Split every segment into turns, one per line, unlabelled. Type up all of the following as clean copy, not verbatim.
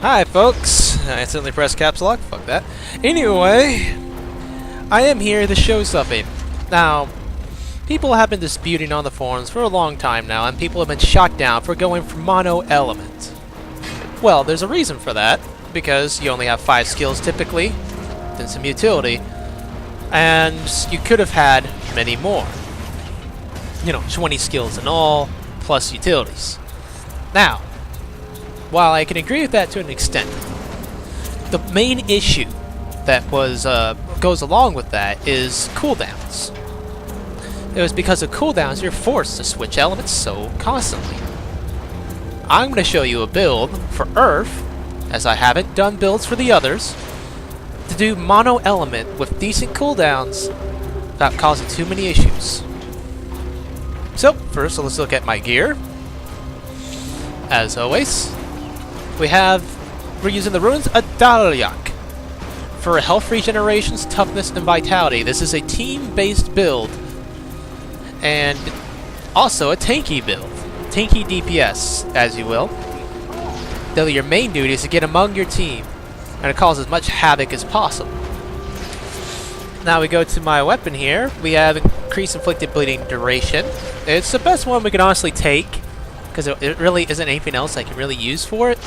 Hi folks, I accidentally pressed caps lock, fuck that. Anyway, I am here to show something. Now, people have been disputing on the forums for a long time now, and people have been shot down for going for mono element. Well, there's a reason for that, because you only have 5 skills typically, then some utility, and you could have had many more. You know, 20 skills in all, plus utilities. Now, while I can agree with that to an extent, the main issue that goes along with that is cooldowns. It was because of cooldowns you're forced to switch elements so constantly. I'm going to show you a build for Earth, as I haven't done builds for the others, to do mono element with decent cooldowns without causing too many issues. So, first let's look at my gear. As always, we're using the runes Adalyak for health regenerations, toughness, and vitality. This is a team-based build, and also a tanky build. Tanky DPS, as you will. Though your main duty is to get among your team and to cause as much havoc as possible. Now we go to my weapon here. We have increased inflicted bleeding duration. It's the best one we can honestly take, because it really isn't anything else I can really use for it.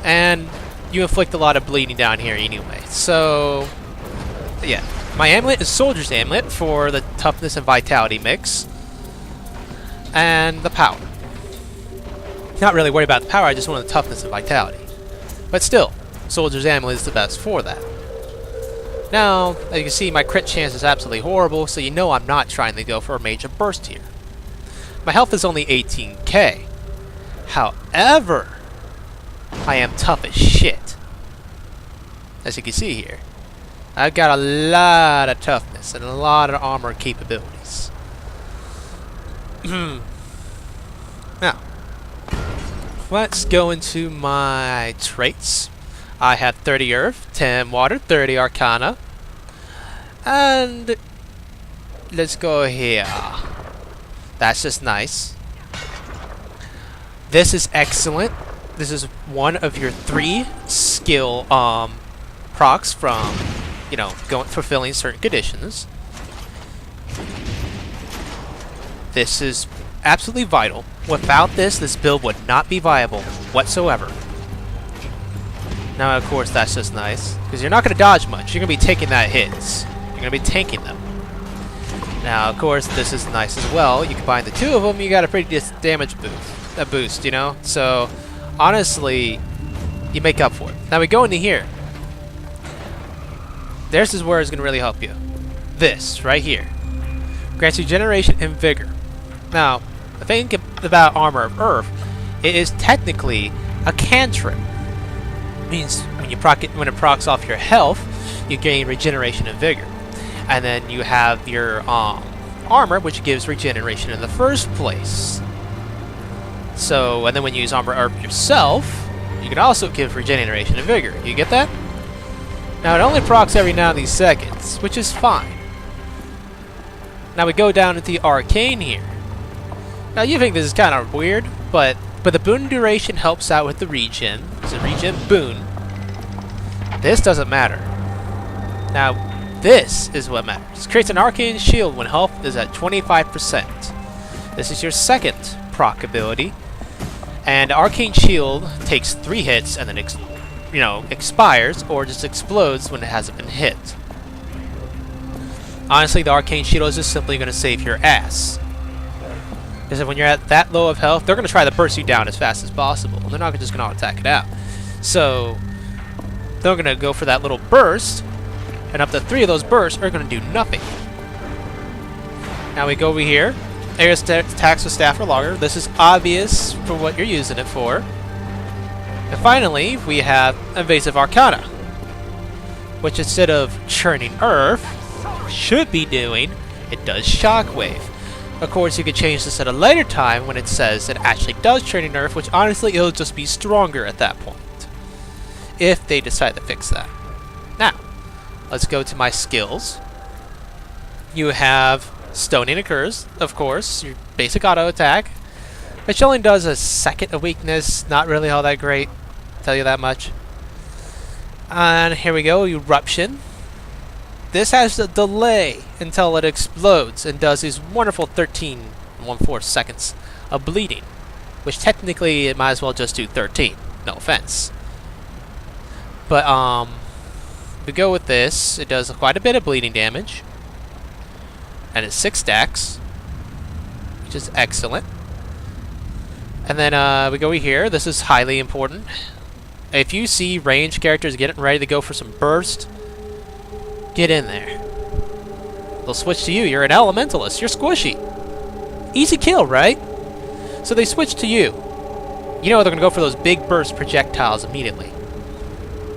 And you inflict a lot of bleeding down here anyway. So, yeah. My amulet is Soldier's Amulet for the toughness and vitality mix. And the power. Not really worried about the power, I just want the toughness and vitality. But still, Soldier's Amulet is the best for that. Now, as you can see, my crit chance is absolutely horrible, so you know I'm not trying to go for a major burst here. My health is only 18k. However, I am tough as shit. As you can see here, I've got a lot of toughness and a lot of armor capabilities. Now, let's go into my traits. I have 30 Earth, 10 Water, 30 Arcana, and let's go here. That's just nice. This is excellent. This is one of your 3 skill procs from, you know, fulfilling certain conditions. This is absolutely vital. Without this, this build would not be viable whatsoever. Now, of course, that's just nice, because you're not going to dodge much. You're going to be taking that hits. You're going to be tanking them. Now, of course, this is nice as well. You combine the 2 of them, you got a pretty decent damage boost, you know? So, honestly, you make up for it. Now, we go into here. This is where it's going to really help you. This, right here. Grants you regeneration and vigor. Now, the thing about Armor of Earth, it is technically a cantrip. It means when it procs off your health, you gain regeneration and vigor. And then you have your armor, which gives regeneration in the first place. So, and then when you use Armor Earth yourself, you can also give regeneration and vigor. You get that? Now, it only procs every now and these seconds, which is fine. Now we go down into the Arcane here. Now, you think this is kind of weird, but the boon duration helps out with the regen. It's a regen boon. This doesn't matter. Now, this is what matters. It creates an arcane shield when health is at 25%. This is your second proc ability. And arcane shield takes 3 hits and then expires or just explodes when it hasn't been hit. Honestly, the arcane shield is just simply going to save your ass. Because when you're at that low of health, they're going to try to burst you down as fast as possible. They're not just going to attack it out. So, they're going to go for that little burst, and up to 3 of those bursts are going to do nothing. Now we go over here. Area attacks with staff or logger. This is obvious for what you're using it for. And finally, we have Invasive Arcana, which instead of churning Earth, should be doing, it does Shockwave. Of course, you could change this at a later time when it says it actually does churning Earth, which honestly, it'll just be stronger at that point, if they decide to fix that. Now, let's go to my skills. You have Stoning Occurs, of course, your basic auto attack, which only does a second of weakness, not really all that great. tell you that much. And here we go, Eruption. This has a delay until it explodes and does these wonderful 13.14 seconds of bleeding, which technically it might as well just do 13. No offense. But we go with this. It does quite a bit of bleeding damage, and it's 6 stacks, which is excellent. And then we go here. This is highly important. If you see ranged characters getting ready to go for some burst, get in there. They'll switch to you. You're an elementalist. You're squishy. Easy kill, right? So they switch to you. You know they're going to go for those big burst projectiles immediately.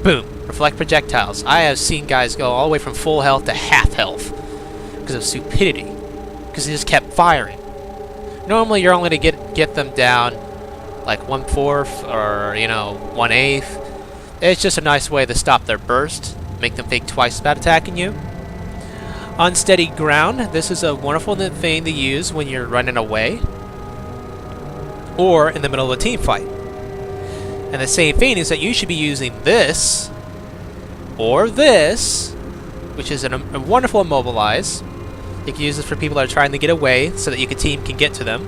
Boom. Reflect projectiles. I have seen guys go all the way from full health to half health because of stupidity. Because they just kept firing. Normally you're only going to get them down like 1/4 or, you know, 1/8. It's just a nice way to stop their burst. Make them think twice about attacking you. Unsteady ground. This is a wonderful thing to use when you're running away or in the middle of a team fight. And the same thing is that you should be using this or this, which is a wonderful immobilize. You can use this for people that are trying to get away so that your team can get to them.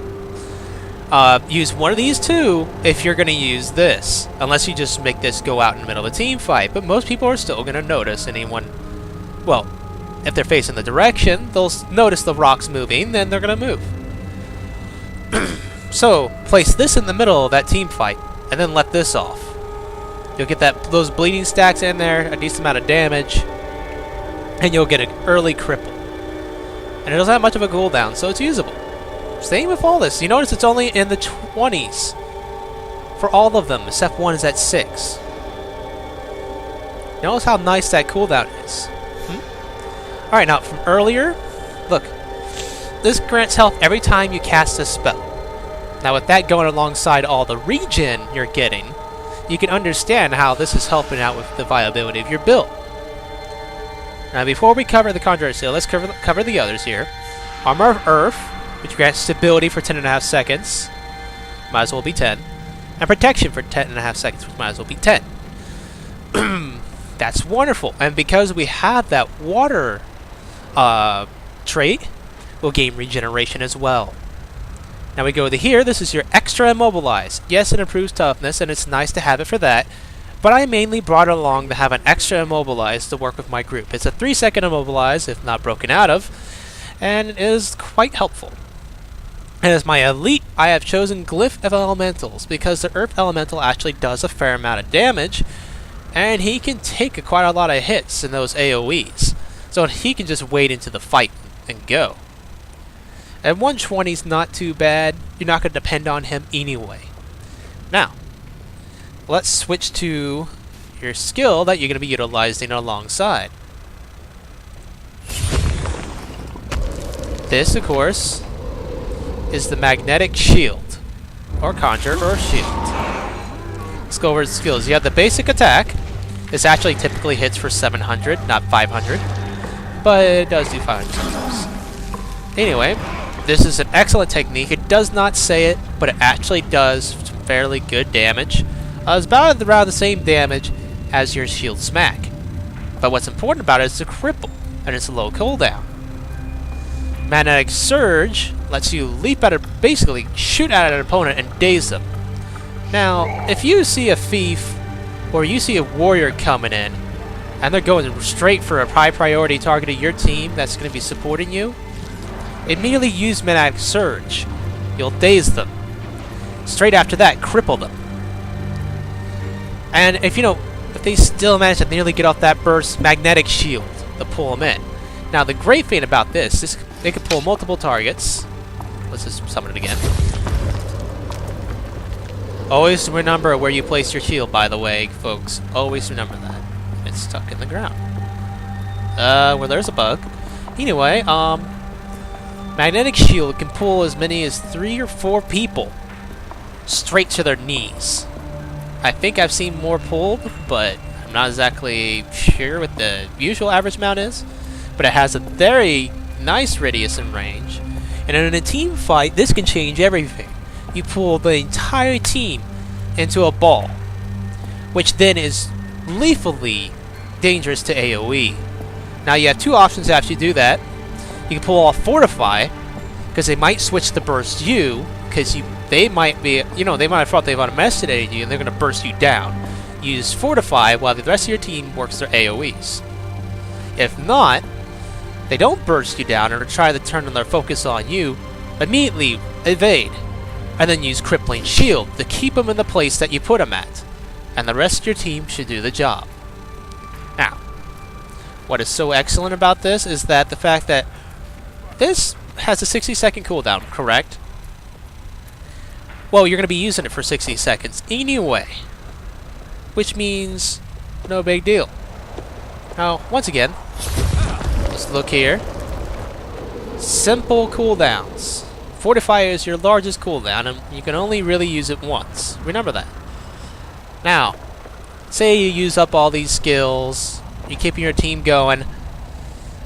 Use one of these two if you're going to use this, unless you just make this go out in the middle of a team fight. But most people are still going to notice anyone. Well, if they're facing the direction, they'll notice the rocks moving, then they're going to move. So place this in the middle of that team fight, and then let this off. You'll get those bleeding stacks in there, a decent amount of damage, and you'll get an early cripple. And it doesn't have much of a cooldown, so it's usable. Same with all this. You notice it's only in the 20s for all of them, except one is at 6. Notice how nice that cooldown is. Alright, now from earlier, look. This grants health every time you cast a spell. Now with that going alongside all the regen you're getting, you can understand how this is helping out with the viability of your build. Now before we cover the Conjure skill, let's cover the others here. Armor of Earth, which grants stability for 10.5 seconds. Might as well be 10. And protection for 10.5 seconds, which might as well be 10. That's wonderful. And because we have that water trait, we'll gain regeneration as well. Now we go to here. This is your extra immobilize. Yes, it improves toughness, and it's nice to have it for that. But I mainly brought it along to have an extra immobilize to work with my group. It's a 3-second immobilize, if not broken out of, and it is quite helpful. And as my elite, I have chosen Glyph of Elementals, because the Earth Elemental actually does a fair amount of damage, and he can take quite a lot of hits in those AoEs. So he can just wade into the fight and go. And 120 is not too bad. You're not going to depend on him anyway. Now, let's switch to your skill that you're going to be utilizing alongside. This, of course, is the Magnetic Shield, or Conjure, or Shield. Let's go over the skills. You have the basic attack. This actually typically hits for 700, not 500, but it does do 500 sometimes. Anyway, this is an excellent technique. It does not say it, but it actually does some fairly good damage. It's about around the same damage as your shield smack. But what's important about it is the cripple, and it's a low cooldown. Magnetic Surge lets you leap at basically shoot at an opponent and daze them. Now, if you see a thief or you see a warrior coming in and they're going straight for a high priority target of your team that's going to be supporting you, immediately use Magnetic Surge. You'll daze them. Straight after that, cripple them. And if they still manage to nearly get off that burst, Magnetic Shield to pull them in. Now the great thing about this, they can pull multiple targets. Let's just summon it again. Always remember where you place your shield, by the way, folks. Always remember that. It's stuck in the ground. Well, there's a bug. Anyway, Magnetic Shield can pull as many as 3 or 4 people straight to their knees. I think I've seen more pulled, but I'm not exactly sure what the usual average amount is. But it has a very nice radius and range. And in a team fight, this can change everything. You pull the entire team into a ball. which then is lethally dangerous to AoE. Now you have two options after you do that. You can pull off Fortify, because they might switch to burst you, because they might be, they might have thought they've underestimated you and they're going to burst you down. Use Fortify while the rest of your team works their AoEs. If not, they don't burst you down or try to turn their focus on you, immediately evade, and then use Crippling Shield to keep them in the place that you put them at, and the rest of your team should do the job. Now, what is so excellent about this is that the fact that this has a 60-second cooldown, correct? Well, you're going to be using it for 60 seconds anyway, which means no big deal. Now, once again, let's look here. Simple cooldowns. Fortify is your largest cooldown, and you can only really use it once. Remember that. Now, say you use up all these skills, you're keeping your team going,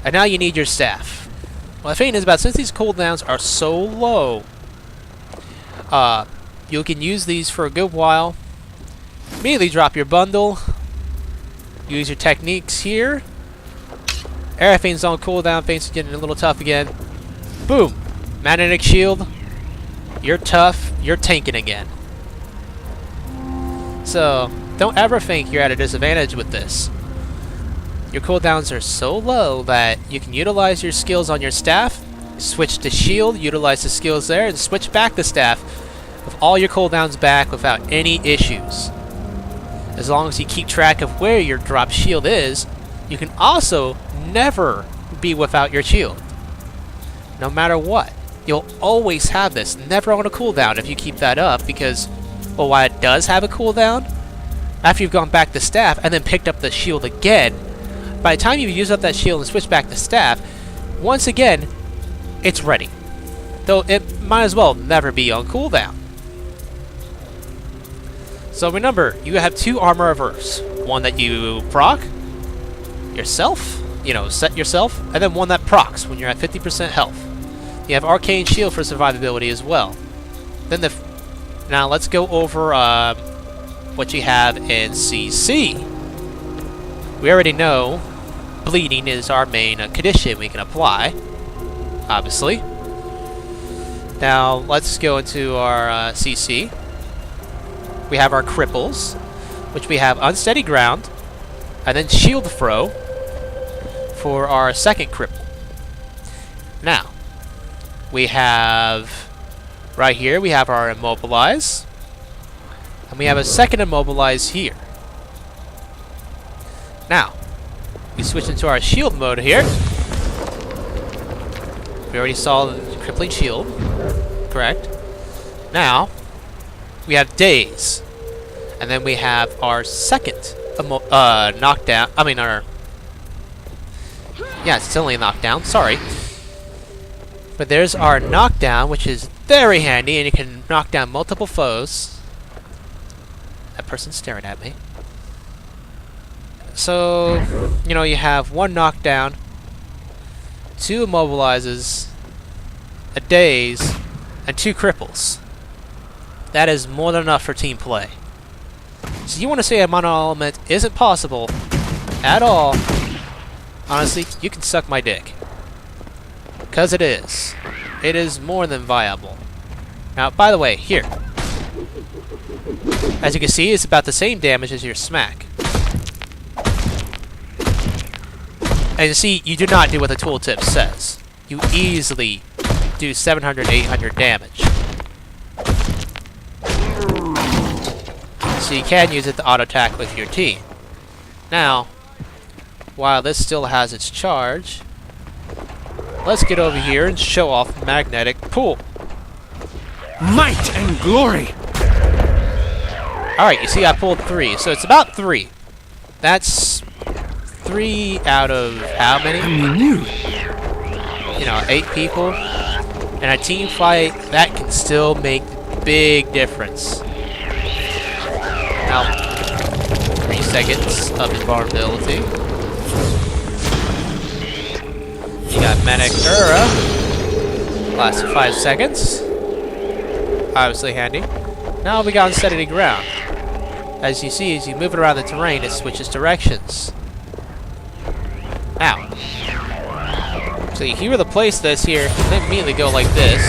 and now you need your staff. Well, the thing is about, since these cooldowns are so low, you can use these for a good while. Immediately drop your bundle. Use your techniques here. Everything's on cooldown. Things are getting a little tough again. Boom! Magnetic shield. You're tough. You're tanking again. So, don't ever think you're at a disadvantage with this. Your cooldowns are so low that you can utilize your skills on your staff, switch to shield, utilize the skills there, and switch back to staff with all your cooldowns back without any issues. As long as you keep track of where your drop shield is, you can also never be without your shield. No matter what. You'll always have this, never on a cooldown if you keep that up, because, well, while it does have a cooldown, after you've gone back to staff and then picked up the shield again, by the time you use up that shield and switch back to staff, once again, it's ready. Though it might as well never be on cooldown. So remember, you have two armor reverse. One that you proc yourself, set yourself, and then one that procs when you're at 50% health. You have Arcane Shield for survivability as well. Then now let's go over what you have in CC. We already know bleeding is our main condition we can apply, obviously. Now let's go into our CC. We have our cripples, which we have Unsteady Ground, and then Shield Throw for our second cripple. Now, we have, right here, we have our Immobilize, and we have a second Immobilize here. Now, we switch into our shield mode here. We already saw the Crippling Shield, correct? Now, we have Daze, and then we have our second knockdown. It's still only a knockdown, sorry. But there's our knockdown, which is very handy, and you can knock down multiple foes. That person's staring at me. So, you have one knockdown, two immobilizes, a daze, and two cripples. That is more than enough for team play. So you want to say a mono element isn't possible at all, honestly, you can suck my dick. Because it is. It is more than viable. Now, by the way, here. As you can see, it's about the same damage as your smack. And you see, you do not do what the tooltip says. You easily do 700, 800 damage. So you can use it to auto-attack with your team. Now, while this still has its charge, let's get over here and show off Magnetic Pull.
Might and glory!
Alright, you see I pulled 3, so it's about 3. That's 3 out of how many? 8 people. In a team fight, that can still make a big difference. Now, 3 seconds of invulnerability. You got Manic Ura. Lasted 5 seconds. Obviously handy. Now we got Unsteady Ground. As you see, as you move it around the terrain, it switches directions. Ow. So if you were to place this here, then immediately go like this.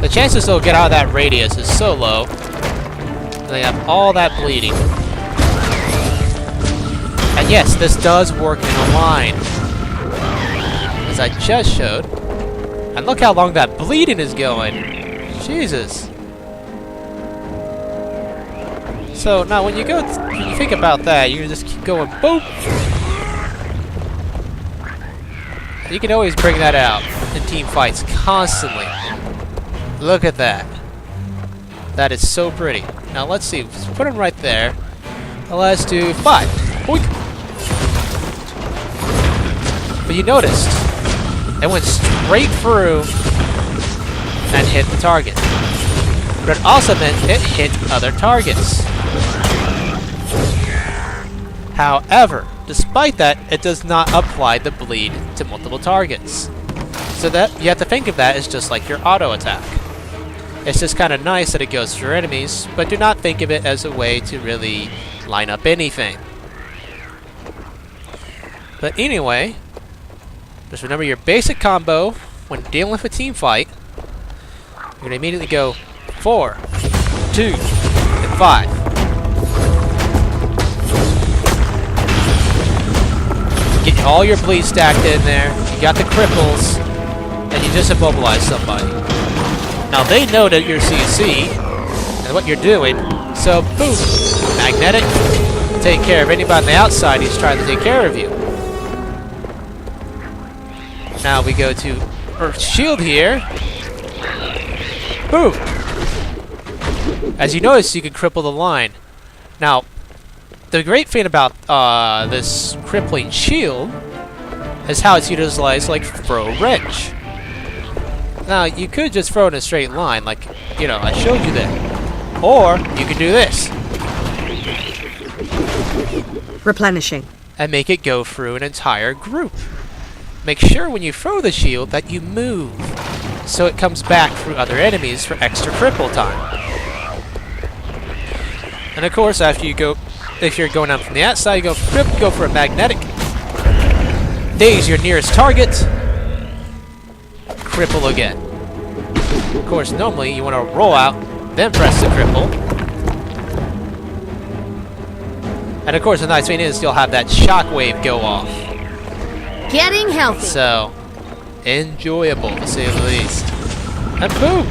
The chances they'll get out of that radius is so low. They have all that bleeding. And yes, this does work in a line. As I just showed. And look how long that bleeding is going. Jesus. So now when you think about that, you can just keep going, boop! You can always bring that out in team fights constantly. Look at that. That is so pretty. Now let's see, let's put him right there. Now let's do 5. Boink! But you noticed, it went straight through and hit the target. But it also meant it hit other targets. However, despite that, it does not apply the bleed to multiple targets. So that you have to think of that as just like your auto attack. It's just kind of nice that it goes through enemies, but do not think of it as a way to really line up anything. But anyway, just remember your basic combo when dealing with a team fight. You're going to immediately go 4, 2, and 5. Get all your bleed stacked in there. You got the cripples, and you just immobilize somebody. Now they know that you're CC and what you're doing, so boom, magnetic. Take care of anybody on the outside who's trying to take care of you. Now we go to Earth Shield here. Boom. As you notice, you can cripple the line. Now, the great thing about this crippling shield is how it's utilized like throw a wrench. Now, you could just throw it in a straight line, like, you know, I showed you that. Or, you could do this.
Replenishing.
And make it go through an entire group. Make sure when you throw the shield that you move, so it comes back through other enemies for extra cripple time. And of course, after you go, if you're going out from the outside, you go for a magnetic. Daze your nearest target. Cripple again. Of course, normally you want to roll out, then press the cripple. And of course, the nice thing is you'll have that shockwave go off.
Getting healthy.
So, enjoyable to say the least. And boom!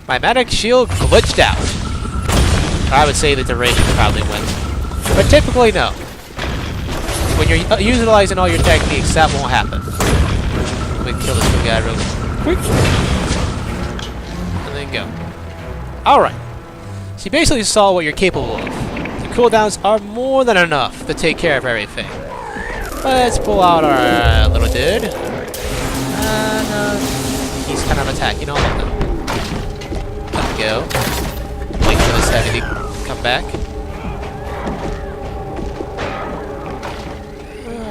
My magic shield glitched out. I would say the duration probably wins. But typically, no. When you're utilizing all your techniques, that won't happen. Let me kill this one guy real quick. And then go. Alright. So you basically saw what you're capable of. The cooldowns are more than enough to take care of everything. Let's pull out our little dude. And he's kind of attacking all of them. Let me go. Wait for this heavy to come back.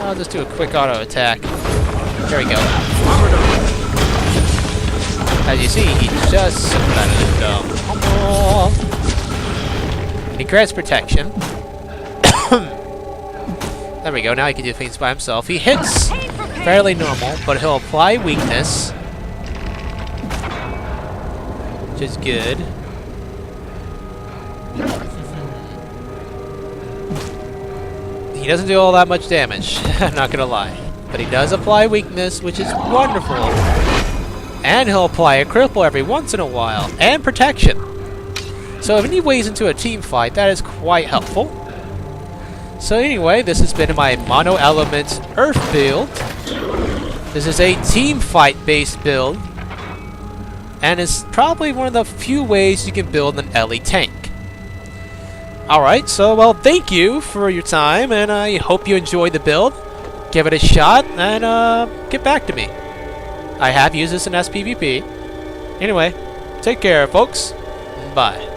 I'll just do a quick auto attack. There we go. As you see, he just he grants protection. There we go. Now he can do things by himself. He hits fairly normal, but he'll apply weakness, which is good. He doesn't do all that much damage, I'm not gonna lie. But he does apply weakness, which is wonderful. And he'll apply a cripple every once in a while, and protection. So if he weighs into a team fight, that is quite helpful. So anyway, this has been my mono element Earth build. This is a team fight based build. And it's probably one of the few ways you can build an LE tank. Alright, so, well, thank you for your time, and I hope you enjoyed the build. Give it a shot, and, get back to me. I have used this in SPVP. Anyway, take care, folks. Bye.